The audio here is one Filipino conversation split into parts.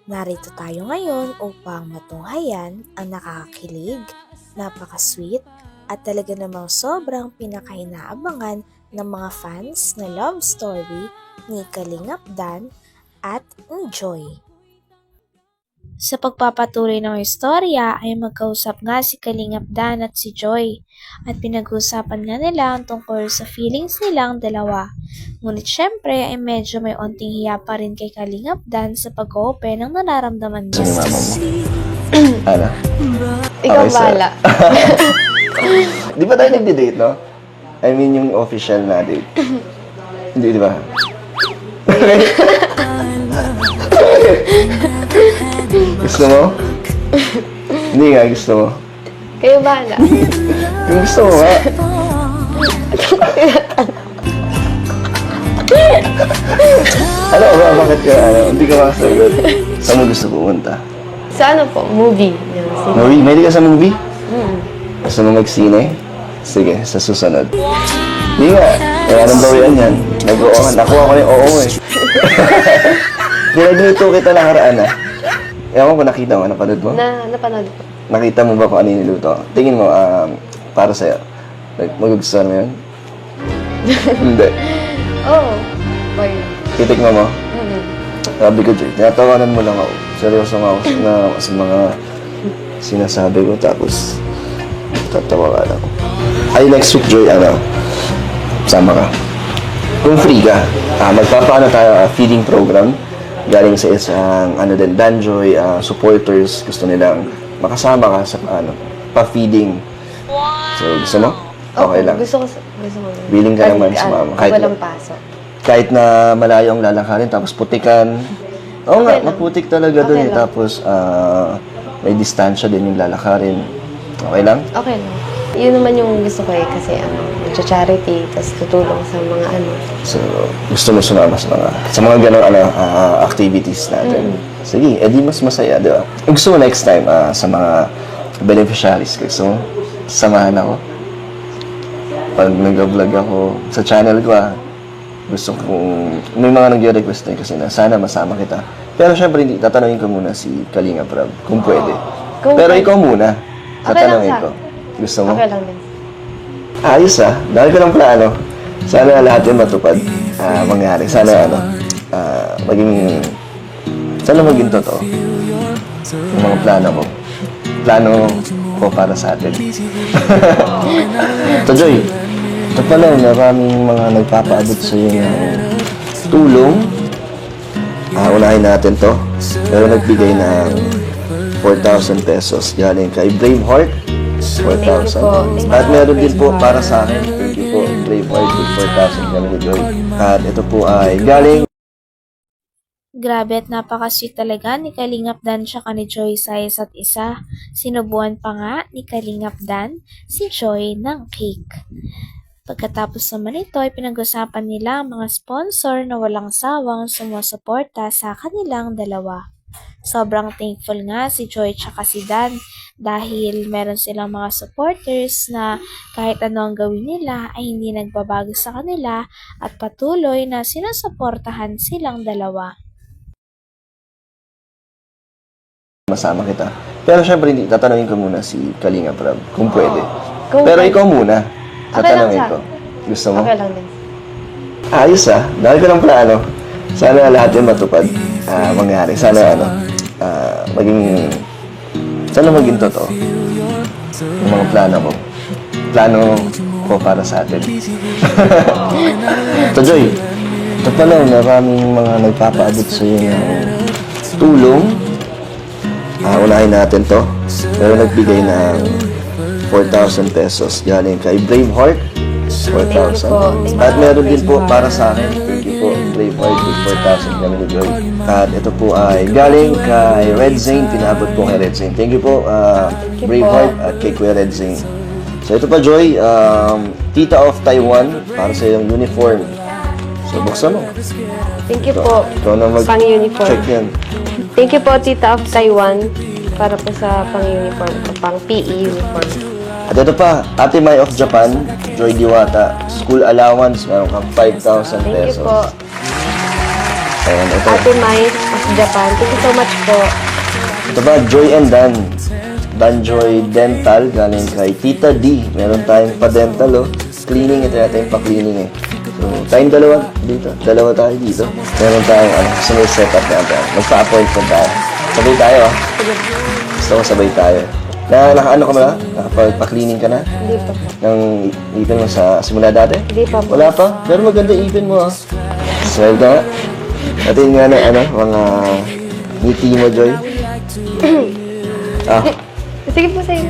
Narito tayo ngayon upang matunghayan ang nakakakilig, napaka-sweet at talaga namang sobrang pinakainaabangan ng mga fans na love story ni Kalingap Dan at ni Joy. Sa pagpapatuloy ng istorya ay magkausap nga si Kalingap Dan at si Joy at pinag-uusapan nga nila ang tungkol sa feelings nilang dalawa. Ngunit syempre ay medyo may onting hiya pa rin kay Kalingap Dan sa pag-open ng nararamdaman niya. Mama mo. Ano? Ikaw Okay, bahala. Di ba tayo nagde-date, no? I mean, yung official na date. Hindi, di ba? Gusto mo? Hindi nga, gusto mo. Kayo bahala. Yung gusto mo nga. Ano ba? Bakit ka, hindi ka makasagot? Saan mo gusto pumunta? Sa ano po? Movie. Yan, sige. Movie? May ka sa movie? Mm. Gusto mo mag-sine? Sige, sa susunod. Hindi nga. Kaya anong bawian yan? Nag-oo. Nakuha ko na yung oo eh. Ginagluto kita nakaraan ah. Ewan ko nakita mo, napanood mo? Napanood po. Nakita mo ba kung ano yung niluto? Tingin mo, para sa'yo. Magugustuhan mo yun? Hindi. Oo. Boy. Titikman mo? Mm-hmm. Sabi ko, Joy, tinatawanan mo lang ako. Seryoso nga ako sa mga sinasabi ko, tapos tatawa ka lang. Ay, next week, Joy, sama ka. Kung free ka, magpapaano tayo feeding program. Galing sa isang, Danjoy, supporters, gusto nilang makasama ka sa, pa-feeding. So, gusto mo? Okay lang. Gusto ko. Willing ka naman sa mama. Walang pasok. Kahit na malayo ang lalakarin, tapos putikan. Oo nga, Okay lang. maputik talaga Okay dun eh. lang. Tapos, may distansya din yung lalakarin. Okay lang? Okay lang. Yun naman yung gusto ko eh. Kasi charity, tapos tutulong sa mga So, gusto mo sumama sa mga ganong activities natin. Sige, edi mas masaya, di ba? Gusto mo next time sa mga beneficiaries, gusto mo samahan ako? Pag nag-vlog ako sa channel ko, gusto kong, may mga nag-request din kasi na sana masama kita. Pero syempre, hindi, tatanungin ko muna si Kalingap Rab, kung pwede. Pero pwede. ikaw muna, Okay lang tatanungin sa ko. Gusto mo? Okay lang din. Ayos dahil ko ng plano. Sana lahat yung matupad. Mangyari. Sana maging totoo. Yung mga plano ko. Plano ko para sa atin. Ito, Joy. Ito pala, maraming mga nagpapaabot sa iyo ng tulong. Unahin natin to. Pero nagbigay ng 4,000 pesos galing kay Braveheart. 4,000. At meron din po para sa akin. Thank you po, Braveheart, with 4,000 kami ni Joy. At ito po ay galing. Grabe at napaka-sweet talaga ni Kalingap Dan siya ni Joy sa isa't isa. Sinubuan pa nga ni Kalingap Dan si Joy ng cake. Pagkatapos naman ito ay pinag-usapan nila ang mga sponsor na walang sawang sumusuporta sa kanilang dalawa. Sobrang thankful nga si Joy at si Dan dahil meron silang mga supporters na kahit ano ang gawin nila ay hindi nagbabago sa kanila at patuloy na sinusuportahan silang dalawa. Masama kita. Pero syempre, hindi, tatanungin ko muna si Kalingap Rab, kung pwede. Kung Pero pwede. ikaw muna, Okay lang tatanungin sa ko. Gusto mo? Okay lang din. Ayos dahil ko ng plano. Sana lahat yung matupad. Mangyari. Sana maging totoo. Yung mga plano ko. Plano ko para sa atin. Ito, Joy. Ito pala, maraming mga nagpapaabot sa iyo ng tulong. Unahin natin to. Pero nagbigay ng 4,000 pesos galing kay Braveheart. 4,000. At meron din po para sa akin. Thank you po, Braveheart, with 4,000 kami ni Joy. At ito po ay galing kay Red Zane. Pinabot po kay Red Zane. Thank you po, Braveheart at kay Kuya Red Zane. So ito pa, Joy, Tita of Taiwan para sa iyong uniform. So buksan mo. Thank you po. Ikaw na Pang-uniform. mag-check yan. Thank you po, Tita of Taiwan. Para po sa pang-uniform ko. Pang-PE uniform. At ito pa, Ate Mai of Japan, Joy Diwata, school allowance, meron kang 5,000 Thank you pesos. po. Ayan, ito. Ate Mai of Japan. Thank you so much po. Ito ba, Joy and Dan. Danjoy Dental, galing kay Tita D. Meron tayong pa-dental, oh. Cleaning, ito yata yung pa-cleaning, eh. So, tayong dalawa dito. Dalawa tayo dito. Meron tayong, set up natin. Magpa-appointment tayo. Sabay tayo, ah. Gusto ko sabay tayo. Naka-ano ka ba na? Nakapag-cleaning ka na? Hindi pa po. Nang ipin mo sa simula dati? Hindi pa po. Wala pa? Pero maganda ipin mo, ah. Smile ka nga. Atin nga na, mga ngiti mo, Joy. Sige po sa'yo.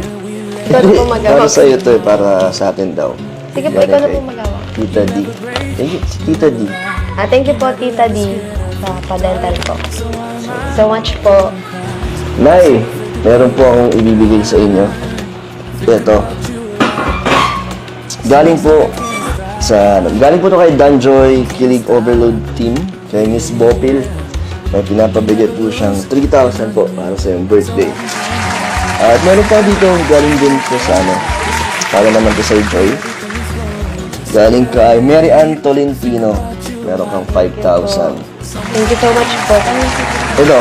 Ikaw na po magawa. Para sa'yo to, para sa atin daw. Sige po, ikaw na po magawa. Tita D. Thank you, Tita D. Thank you po, Tita D, sa pa-dental po. So much po. Nay, meron po akong ibibigay sa inyo. Ito. Galing po to kay Danjoy Kilig Overload Team, kay Miss Bopil. May pinapabigay po siyang 3,000 po para sa iyong birthday. At meron pa dito, galing din po sa para naman to sa Joy. Galing kay Mary Ann Tolentino. Meron kang 5,000. Thank you so much po. Ito,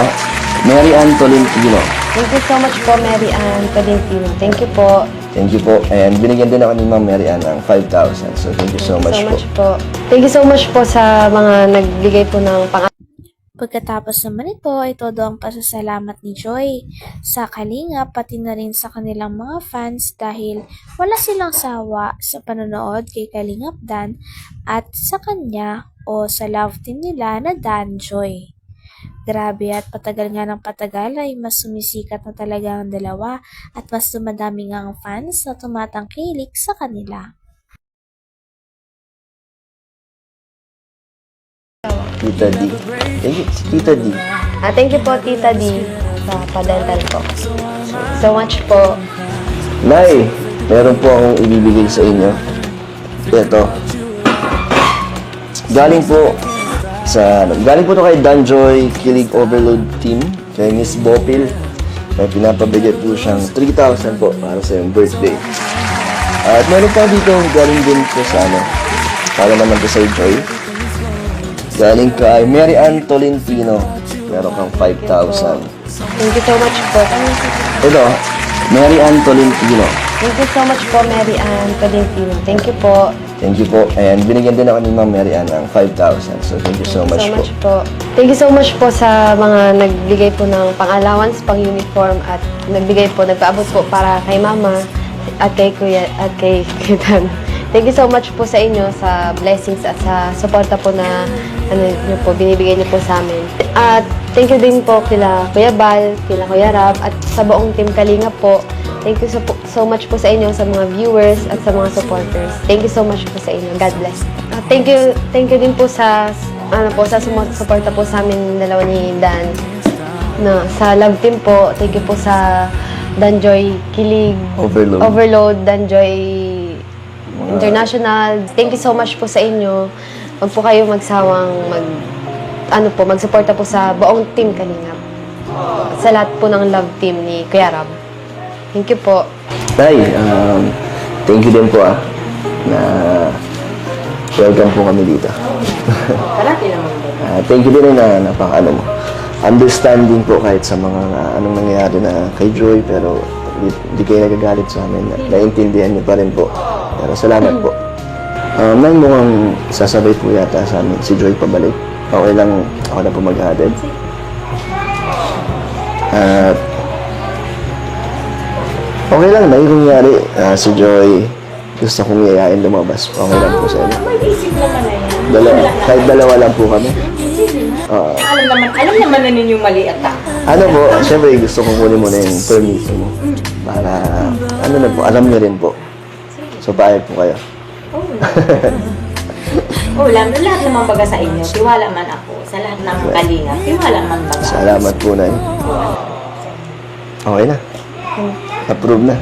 Mary Ann Tolentino. Thank you so much po, Mary Ann Tolentino. Thank you po. Thank you po. And binigyan din ako ni Ma'am Mary Ann ng 5,000. So, thank you so much po. Thank you so much po sa mga nagbigay po ng Pagkatapos naman ito ay todo ang pasasalamat ni Joy sa Kalingap pati na rin sa kanilang mga fans dahil wala silang sawa sa panonood kay Kalingap Dan at sa kanya o sa love team nila na Dan Joy. Grabe at patagal nga ng patagal ay mas sumisikat na talaga ang dalawa at mas dumadami nga ang fans na tumatangkilik sa kanila. Tita D. Thank you, Tita D. Thank you po, Tita D, sa pa-dental po. So much po. Nay, meron po akong ibibigay sa inyo. Ito. Galing po to kay Danjoy Kilig Overload Team, kay Miss Bopil. May pinapabigay po siyang 3,000 po para sa iyong birthday. At meron pa dito, galing din po sa para naman to sa Joy. Galing kay Mary Ann Tolentino. Meron kang 5,000. Thank you so much po. Ito, Mary Ann Tolentino. Thank you so much po, Mary Ann Tolentino. Thank you po. Thank you po. And binigyan din ako ni Ma'am Mary Ann ng 5,000. So, thank you so much po. Thank you so much po sa mga nagbigay po ng pang-allowance, pang-uniform at nagpaabot po para kay Mama at kay Kuya at kay Dan. Thank you so much po sa inyo sa blessings at sa suporta po na binibigay niyo po sa amin. At thank you din po kila Kuya Bal, kila Kuya Rab at sa buong team Kalinga po. Thank you so much po sa inyo, sa mga viewers at sa mga supporters. Thank you so much po sa inyo. God bless. Thank you din po sa suporta po sa amin dalawa ni Dan. Sa love team po, thank you po sa Danjoy Kilig Overload, Danjoy International. Thank you so much po sa inyo. Huwag po kayo magsawang magsuporta po sa buong team Kalingap. Sa lahat po ng love team ni Kuya Rab. Thank you po. Tay, thank you din po na welcome po kami dito. Thank you din na understanding po kahit sa mga anong nangyayari na kay Joy, pero hindi kayo nagagalit sa amin. Naintindihan niyo pa rin po. Pero salamat po. May mukhang sasabay po yata sa amin si Joy pabalik. Okay lang, ako na po mag-hatid. At okay lang, may kungyari si Joy gusto kong yayain lumabas. Okay lang po sa inyo. May isip naman na yan. Kahit dalawa lang po kami. Alam naman na ninyong mali at Ano po, syempre gusto kong kunin mo na yung permission mo. Para, alam niyo rin po. So, payag po kayo. lahat naman baga sa inyo. Tiwala man ako. Sa lahat ng kalinga. Tiwala man baga. Salamat po na Okay na. Approve na.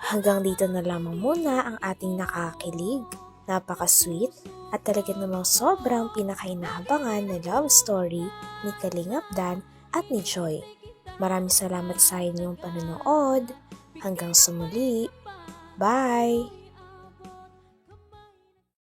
Hanggang dito na lamang muna ang ating nakakilig, napaka-sweet at talaga namang sobrang pinakainaabangan na love story ni Kalingap Dan at ni Joy. Maraming salamat sa inyong panonood. Hanggang sa muli. Bye!